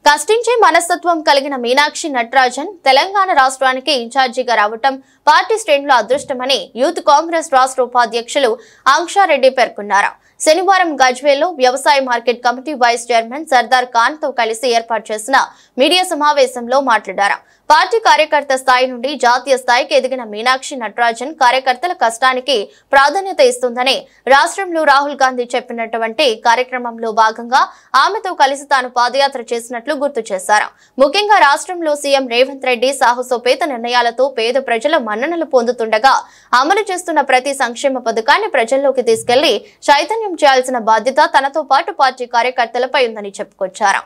కష్టించే మనస్తత్వం కలిగిన మీనాక్షి నటరాజన్ తెలంగాణ రాష్ట్రానికి ఇన్ఛార్జిగా రావటం పార్టీ శ్రేణుల అదృష్టమని యూత్ కాంగ్రెస్ రాష్ట్ర ఉపాధ్యక్షులు ఆంక్షారెడ్డి పేర్కొన్నారు. శనివారం గజ్వేల్లో వ్యవసాయ market committee vice chairman Sardar Khan తో కలిసి ఏర్పాటు చేసిన మీడియా సమావేశంలో మాట్లాడారు. పార్టీ కార్యకర్త స్థాయి నుండి జాతీయ స్థాయికి ఎదిగిన మీనాక్షి నటరాజన్ కార్యకర్తల కష్టానికి ప్రాధాన్యత ఇస్తుందని రాష్ట్రంలో రాహుల్ గాంధీ చెప్పినటువంటి కార్యక్రమంలో భాగంగా ఆమెతో కలిసి తాను పాదయాత్ర చేసినట్లు గుర్తు చేశారు. ముఖ్యంగా రాష్ట్రంలో సీఎం రేవంత్ రెడ్డి సాహసోపేత నిర్ణయాలతో పేద ప్రజల మన్ననలు పొందుతుండగా అమలు చేస్తున్న ప్రతి సంక్షేమ పథకాన్ని ప్రజల్లోకి తీసుకెళ్లి చైతన్యం చేయాల్సిన బాధ్యత తనతో పాటు పార్టీ కార్యకర్తలపై ఉందని చెప్పుకొచ్చారు.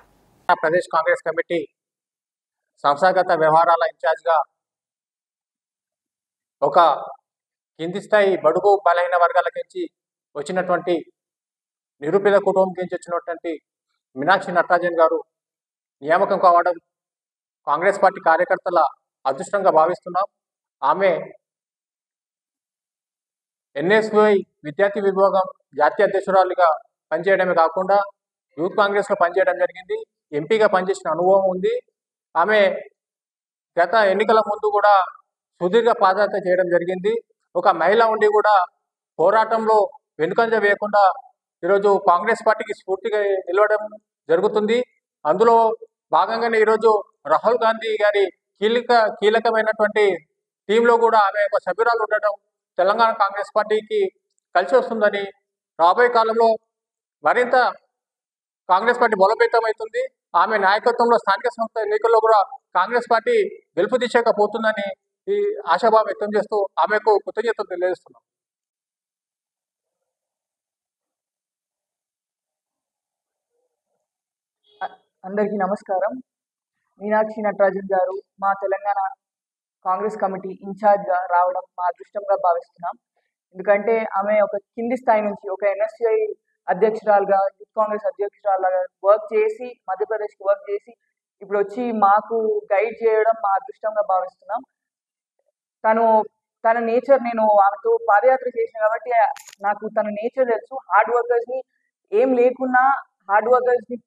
ప్రదేశ్ కాంగ్రెస్ కమిటీ సంస్థాగత వ్యవహారాల ఇన్ఛార్జ్గా ఒక కింది స్థాయి బడుగు బలహీన వర్గాల నుంచి వచ్చినటువంటి నిరుపేద కుటుంబం నుంచి వచ్చినటువంటి మీనాక్షి నటరాజన్ గారు నియామకం కావడం కాంగ్రెస్ పార్టీ కార్యకర్తల అదృష్టంగా భావిస్తున్నాం. ఆమె ఎన్ఎస్వై విద్యార్థి విభాగం జాతీయ అధ్యక్షురాలుగా పనిచేయడమే కాకుండా యూత్ కాంగ్రెస్లో పనిచేయడం జరిగింది. ఎంపీగా పనిచేసిన అనుభవం ఉంది. ఆమె గత ఎన్నికల ముందు కూడా సుదీర్ఘ పాదయాత్ర చేయడం జరిగింది. ఒక మహిళ ఉండి కూడా పోరాటంలో వెనుకంజ వేయకుండా ఈరోజు కాంగ్రెస్ పార్టీకి స్ఫూర్తిగా నిలవడం జరుగుతుంది. అందులో భాగంగానే ఈరోజు రాహుల్ గాంధీ గారి కీలకమైనటువంటి టీంలో కూడా ఆమె ఒక సభ్యురాలు ఉండడం తెలంగాణ కాంగ్రెస్ పార్టీకి కలిసి వస్తుందని, రాబోయే కాలంలో మరింత కాంగ్రెస్ పార్టీ బలోపేతం అవుతుంది. ఆమె నాయకత్వంలో స్థానిక సంస్థ ఎన్నికల్లో కూడా కాంగ్రెస్ పార్టీ గెలుపు దిశగా పోతుందని ఈ ఆశాభావం వ్యక్తం చేస్తూ ఆమెకు కృతజ్ఞతలు తెలియజేస్తున్నాం. అందరికీ నమస్కారం. మీనాక్షి నటరాజన్ గారు మా తెలంగాణ కాంగ్రెస్ కమిటీ ఇన్ఛార్జ్గా రావడం మా అదృష్టంగా భావిస్తున్నాం. ఎందుకంటే ఆమె ఒక కింది స్థాయి నుంచి ఒక ఎన్ఎస్ఐ అధ్యక్షురాలుగా యూత్ కాంగ్రెస్ అధ్యక్షురాలుగా వర్క్ చేసి మధ్యప్రదేశ్కి వర్క్ చేసి ఇప్పుడు వచ్చి మాకు గైడ్ చేయడం మా అదృష్టంగా భావిస్తున్నాం. తన నేచర్, నేను ఆమెతో పాదయాత్ర చేసిన కాబట్టి నాకు తన నేచర్ తెలుసు. హార్డ్ వర్కర్స్ని ఏం లేకున్నా హార్డ్ వర్కర్స్ని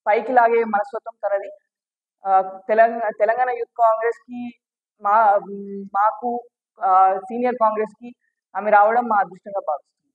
పైకి లాగే మనస్తత్వం తనది. తెలంగాణ యూత్ కాంగ్రెస్కి మాకు సీనియర్ కాంగ్రెస్కి ఆమె రావడం మా అదృష్టంగా భావిస్తున్నాం.